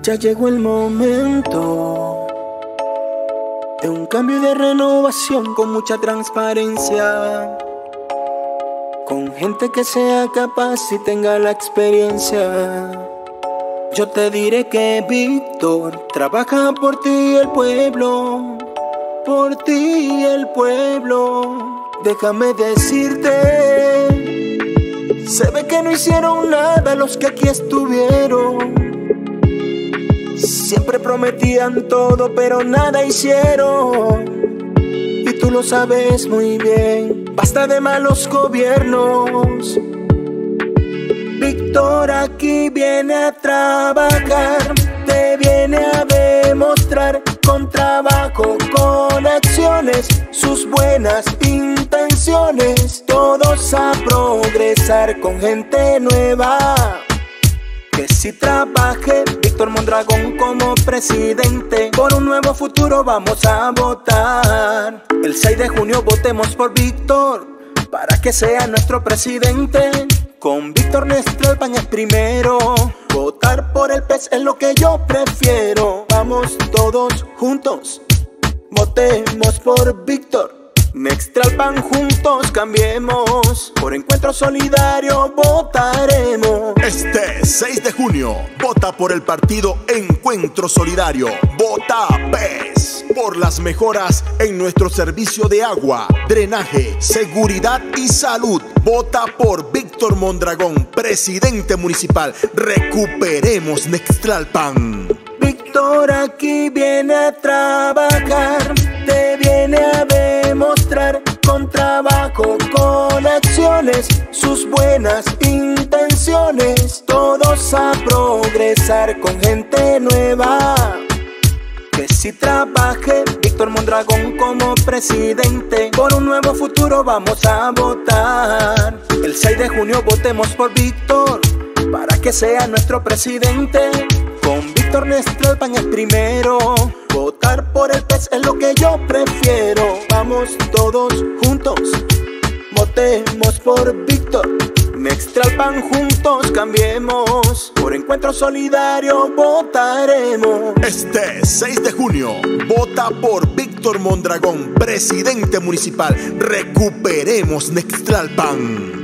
Ya llegó el momento de un cambio y de renovación con mucha transparencia, con gente que sea capaz y tenga la experiencia. Yo te diré que Víctor trabaja por ti el pueblo, por ti el pueblo. Déjame decirte, se ve que no hicieron nada los que aquí estuvieron. Siempre prometían todo, pero nada hicieron. Y tú lo sabes muy bien. Basta de malos gobiernos. Víctor aquí viene a trabajar, te viene a demostrar con trabajo, con acciones, sus buenas intenciones. Todos a progresar con gente nueva. Que si trabaje Víctor Mondragón como presidente, por un nuevo futuro vamos a votar. El 6 de junio votemos por Víctor, para que sea nuestro presidente. Con Víctor Nextralpan es primero, votar por el PES es lo que yo prefiero. Vamos todos juntos, votemos por Víctor Nextralpan, juntos cambiemos. Por Encuentro Solidario votaremos. Este 6 de junio, vota por el partido Encuentro Solidario. Vota PES por las mejoras en nuestro servicio de agua, drenaje, seguridad y salud. Vota por Víctor Mondragón, presidente municipal. Recuperemos Nextralpan. Víctor aquí viene a trabajar, te viene a demostrar con trabajo, con acciones, sus buenas intenciones. Todos a progresar con gente nueva. Que si trabaje Víctor Mondragón como presidente, por un nuevo futuro vamos a votar. El 6 de junio votemos por Víctor, para que sea nuestro presidente. Con Víctor Nextralpan es primero, votar por el PES es lo que yo prefiero. Vamos todos juntos, votemos por Víctor Nextralpan, juntos cambiemos. Por Encuentro Solidario votaremos. Este 6 de junio, vota por Víctor Mondragón, presidente municipal. Recuperemos Nextralpan.